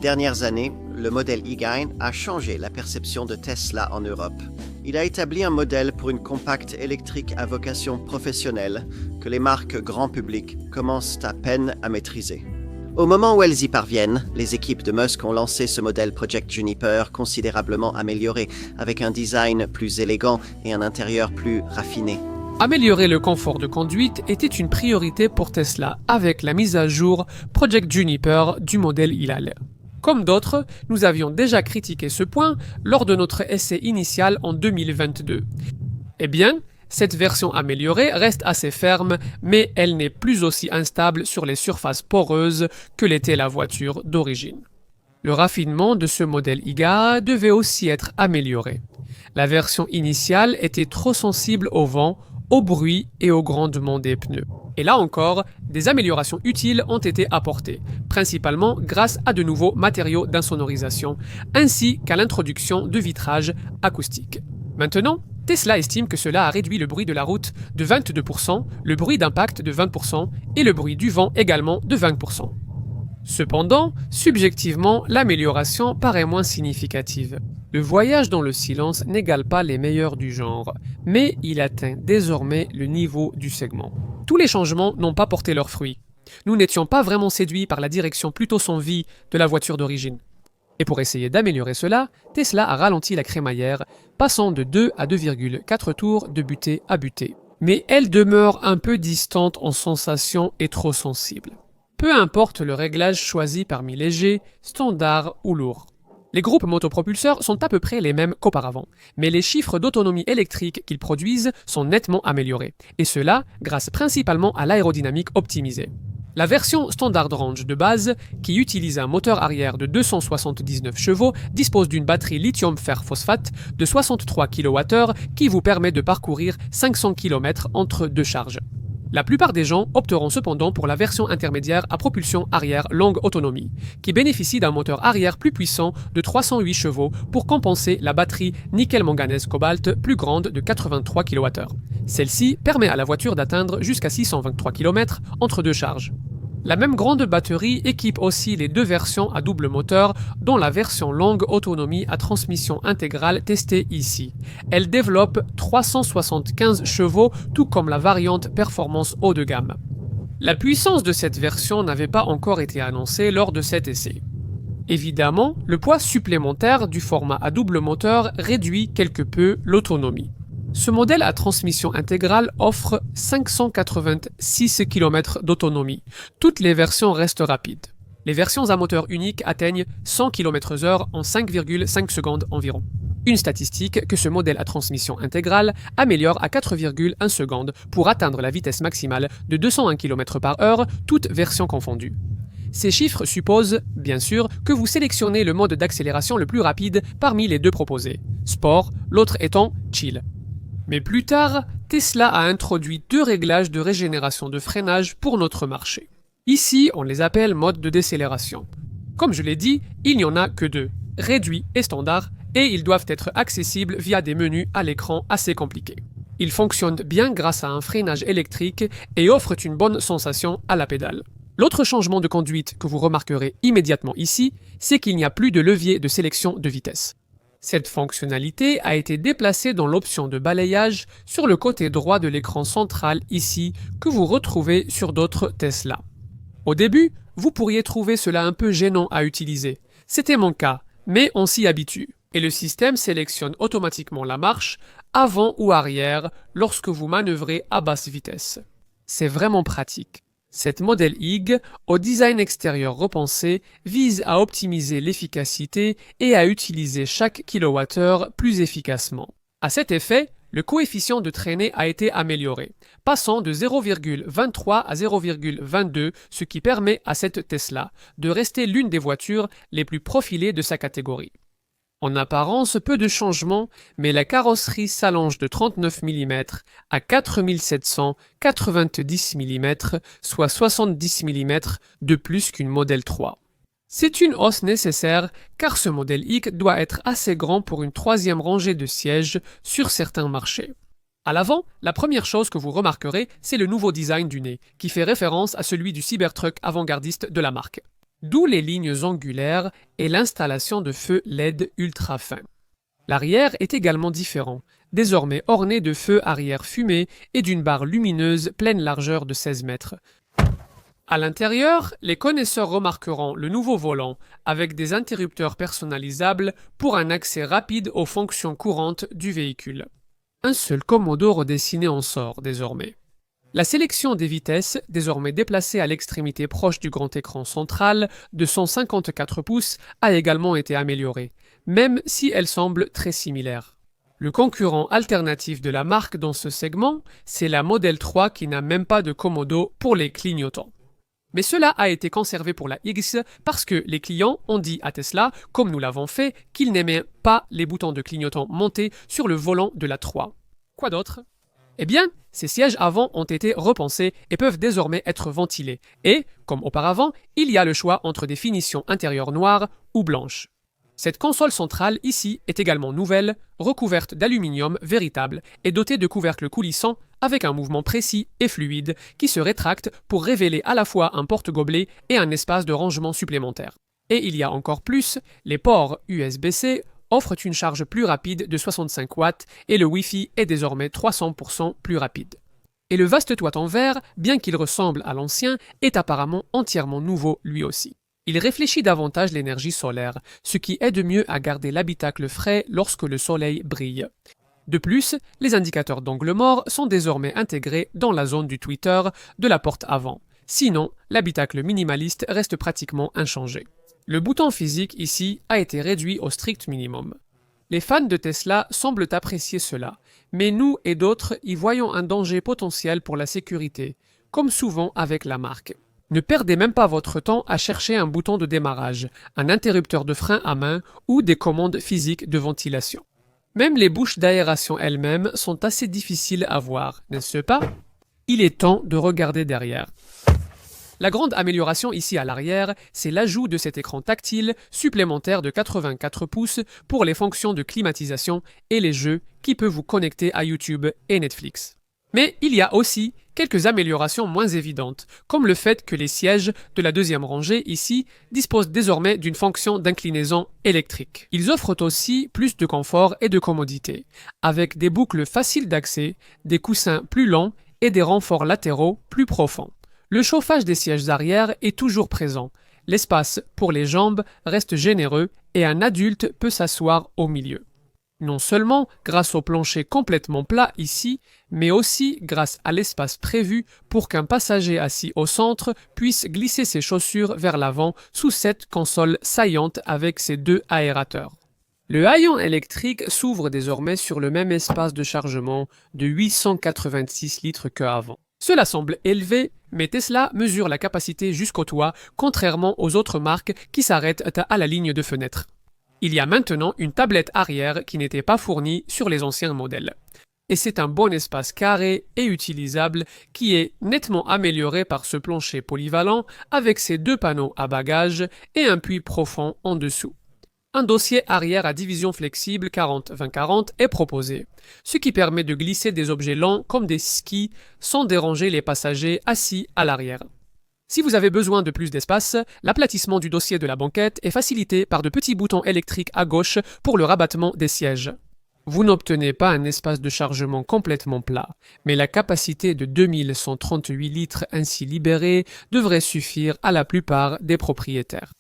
dernières années, le modèle e-Gain a changé la perception de Tesla en Europe. Il a établi un modèle pour une compacte électrique à vocation professionnelle que les marques grand public commencent à peine à maîtriser. Au moment où elles y parviennent, les équipes de Musk ont lancé ce modèle Project Juniper considérablement amélioré, avec un design plus élégant et un intérieur plus raffiné. Améliorer le confort de conduite était une priorité pour Tesla avec la mise à jour Project Juniper du modèle Hilal. Comme d'autres, nous avions déjà critiqué ce point lors de notre essai initial en 2022. Eh bien, cette version améliorée reste assez ferme, mais elle n'est plus aussi instable sur les surfaces poreuses que l'était la voiture d'origine. Le raffinement de ce modèle IGA devait aussi être amélioré. La version initiale était trop sensible au vent, au bruit et au grondement des pneus. Et là encore, des améliorations utiles ont été apportées, principalement grâce à de nouveaux matériaux d'insonorisation, ainsi qu'à l'introduction de vitrages acoustiques. Maintenant, Tesla estime que cela a réduit le bruit de la route de 22%, le bruit d'impact de 20% et le bruit du vent également de 20%. Cependant, subjectivement, l'amélioration paraît moins significative. Le voyage dans le silence n'égale pas les meilleurs du genre, mais il atteint désormais le niveau du segment. Tous les changements n'ont pas porté leurs fruits. Nous n'étions pas vraiment séduits par la direction plutôt sans vie de la voiture d'origine. Et pour essayer d'améliorer cela, Tesla a ralenti la crémaillère, passant de 2 à 2,4 tours de butée à butée. Mais elle demeure un peu distante en sensation et trop sensible. Peu importe le réglage choisi parmi léger, standard ou lourd. Les groupes motopropulseurs sont à peu près les mêmes qu'auparavant, mais les chiffres d'autonomie électrique qu'ils produisent sont nettement améliorés, et cela grâce principalement à l'aérodynamique optimisée. La version Standard Range de base, qui utilise un moteur arrière de 279 chevaux, dispose d'une batterie lithium-fer-phosphate de 63 kWh qui vous permet de parcourir 500 km entre deux charges. La plupart des gens opteront cependant pour la version intermédiaire à propulsion arrière longue autonomie, qui bénéficie d'un moteur arrière plus puissant de 308 chevaux pour compenser la batterie nickel-manganèse-cobalt plus grande de 83 kWh. Celle-ci permet à la voiture d'atteindre jusqu'à 623 km entre deux charges. La même grande batterie équipe aussi les deux versions à double moteur, dont la version longue autonomie à transmission intégrale testée ici. Elle développe 375 chevaux, tout comme la variante performance haut de gamme. La puissance de cette version n'avait pas encore été annoncée lors de cet essai. Évidemment, le poids supplémentaire du format à double moteur réduit quelque peu l'autonomie. Ce modèle à transmission intégrale offre 586 km d'autonomie. Toutes les versions restent rapides. Les versions à moteur unique atteignent 100 km/h en 5,5 secondes environ. Une statistique que ce modèle à transmission intégrale améliore à 4,1 secondes pour atteindre la vitesse maximale de 201 km/h, toutes versions confondues. Ces chiffres supposent, bien sûr, que vous sélectionnez le mode d'accélération le plus rapide parmi les deux proposés, Sport, l'autre étant Chill. Mais plus tard, Tesla a introduit deux réglages de régénération de freinage pour notre marché. Ici, on les appelle modes de décélération. Comme je l'ai dit, il n'y en a que deux, réduit et standard, et ils doivent être accessibles via des menus à l'écran assez compliqués. Ils fonctionnent bien grâce à un freinage électrique et offrent une bonne sensation à la pédale. L'autre changement de conduite que vous remarquerez immédiatement ici, c'est qu'il n'y a plus de levier de sélection de vitesse. Cette fonctionnalité a été déplacée dans l'option de balayage sur le côté droit de l'écran central ici que vous retrouvez sur d'autres Tesla. Au début, vous pourriez trouver cela un peu gênant à utiliser. C'était mon cas, mais on s'y habitue. Et le système sélectionne automatiquement la marche avant ou arrière lorsque vous manœuvrez à basse vitesse. C'est vraiment pratique. Cette modèle IG, au design extérieur repensé, vise à optimiser l'efficacité et à utiliser chaque kilowattheure plus efficacement. À cet effet, le coefficient de traînée a été amélioré, passant de 0,23 à 0,22, ce qui permet à cette Tesla de rester l'une des voitures les plus profilées de sa catégorie. En apparence, peu de changements, mais la carrosserie s'allonge de 39 mm à 4790 mm, soit 70 mm de plus qu'une Model 3. C'est une hausse nécessaire car ce modèle X doit être assez grand pour une troisième rangée de sièges sur certains marchés. À l'avant, la première chose que vous remarquerez, c'est le nouveau design du nez, qui fait référence à celui du Cybertruck avant-gardiste de la marque. d'où les lignes angulaires et l'installation de feux LED ultra fins. L'arrière est également différent, désormais orné de feux arrière fumés et d'une barre lumineuse pleine largeur de 16 mètres. À l'intérieur, les connaisseurs remarqueront le nouveau volant avec des interrupteurs personnalisables pour un accès rapide aux fonctions courantes du véhicule. Un seul commodo redessiné en sort désormais. La sélection des vitesses, désormais déplacée à l'extrémité proche du grand écran central de 154 pouces, a également été améliorée, même si elle semble très similaire. Le concurrent alternatif de la marque dans ce segment, c'est la Model 3 qui n'a même pas de commodo pour les clignotants. Mais cela a été conservé pour la X parce que les clients ont dit à Tesla, comme nous l'avons fait, qu'ils n'aimaient pas les boutons de clignotant montés sur le volant de la 3. Quoi d'autre ? Eh bien, ces sièges avant ont été repensés et peuvent désormais être ventilés. Et, comme auparavant, il y a le choix entre des finitions intérieures noires ou blanches. Cette console centrale ici est également nouvelle, recouverte d'aluminium véritable et dotée de couvercles coulissants avec un mouvement précis et fluide qui se rétracte pour révéler à la fois un porte-gobelet et un espace de rangement supplémentaire. Et il y a encore plus, les ports USB-C offrent une charge plus rapide de 65 watts et le Wi-Fi est désormais 300% plus rapide. Et le vaste toit en verre, bien qu'il ressemble à l'ancien, est apparemment entièrement nouveau lui aussi. Il réfléchit davantage l'énergie solaire, ce qui aide mieux à garder l'habitacle frais lorsque le soleil brille. De plus, les indicateurs d'angle mort sont désormais intégrés dans la zone du tweeter de la porte avant. Sinon, l'habitacle minimaliste reste pratiquement inchangé. Le bouton physique ici a été réduit au strict minimum. Les fans de Tesla semblent apprécier cela, mais nous et d'autres y voyons un danger potentiel pour la sécurité, comme souvent avec la marque. Ne perdez même pas votre temps à chercher un bouton de démarrage, un interrupteur de frein à main ou des commandes physiques de ventilation. Même les bouches d'aération elles-mêmes sont assez difficiles à voir, n'est-ce pas ? Il est temps de regarder derrière. La grande amélioration ici à l'arrière, c'est l'ajout de cet écran tactile supplémentaire de 84 pouces pour les fonctions de climatisation et les jeux qui peut vous connecter à YouTube et Netflix. Mais il y a aussi quelques améliorations moins évidentes, comme le fait que les sièges de la deuxième rangée ici disposent désormais d'une fonction d'inclinaison électrique. Ils offrent aussi plus de confort et de commodité, avec des boucles faciles d'accès, des coussins plus longs et des renforts latéraux plus profonds. Le chauffage des sièges arrière est toujours présent, l'espace pour les jambes reste généreux et un adulte peut s'asseoir au milieu. Non seulement grâce au plancher complètement plat ici, mais aussi grâce à l'espace prévu pour qu'un passager assis au centre puisse glisser ses chaussures vers l'avant sous cette console saillante avec ses deux aérateurs. Le haillon électrique s'ouvre désormais sur le même espace de chargement de 886 litres qu'avant. Cela semble élevé, mais Tesla mesure la capacité jusqu'au toit, contrairement aux autres marques qui s'arrêtent à la ligne de fenêtre. Il y a maintenant une tablette arrière qui n'était pas fournie sur les anciens modèles. Et c'est un bon espace carré et utilisable qui est nettement amélioré par ce plancher polyvalent avec ses deux panneaux à bagages et un puits profond en dessous. Un dossier arrière à division flexible 40-20-40 est proposé, ce qui permet de glisser des objets lents comme des skis sans déranger les passagers assis à l'arrière. Si vous avez besoin de plus d'espace, l'aplatissement du dossier de la banquette est facilité par de petits boutons électriques à gauche pour le rabattement des sièges. Vous n'obtenez pas un espace de chargement complètement plat, mais la capacité de 2138 litres ainsi libérée devrait suffire à la plupart des propriétaires.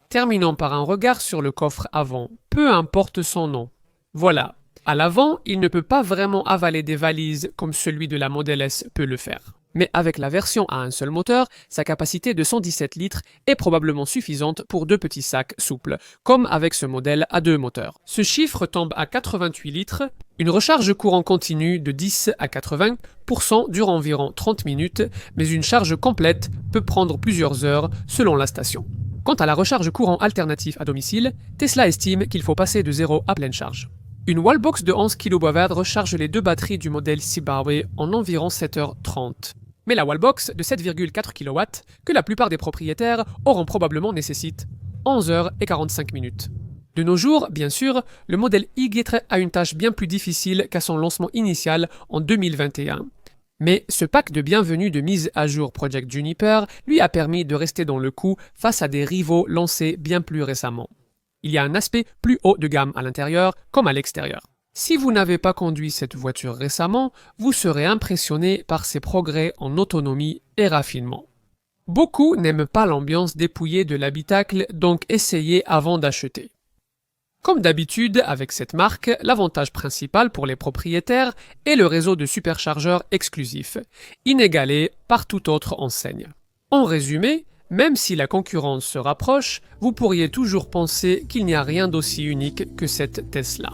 Terminons par un regard sur le coffre avant, peu importe son nom. Voilà, à l'avant, il ne peut pas vraiment avaler des valises comme celui de la Model S peut le faire. Mais avec la version à un seul moteur, sa capacité de 117 litres est probablement suffisante pour deux petits sacs souples, comme avec ce modèle à deux moteurs. Ce chiffre tombe à 88 litres, une recharge courant continue de 10 à 80% dure environ 30 minutes, mais une charge complète peut prendre plusieurs heures selon la station. Quant à la recharge courant alternatif à domicile, Tesla estime qu'il faut passer de 0 à pleine charge. Une wallbox de 11 kWh recharge les deux batteries du modèle Zimbabwe en environ 7h30. Mais la wallbox de 7,4 kW, que la plupart des propriétaires auront probablement nécessite 11h45. De nos jours, bien sûr, le modèle Y a une tâche bien plus difficile qu'à son lancement initial en 2021. Mais ce pack de bienvenue de mise à jour Project Juniper lui a permis de rester dans le coup face à des rivaux lancés bien plus récemment. Il y a un aspect plus haut de gamme à l'intérieur comme à l'extérieur. Si vous n'avez pas conduit cette voiture récemment, vous serez impressionné par ses progrès en autonomie et raffinement. Beaucoup n'aiment pas l'ambiance dépouillée de l'habitacle, donc essayez avant d'acheter. Comme d'habitude avec cette marque, l'avantage principal pour les propriétaires est le réseau de superchargeurs exclusif, inégalé par toute autre enseigne. En résumé, même si la concurrence se rapproche, vous pourriez toujours penser qu'il n'y a rien d'aussi unique que cette Tesla.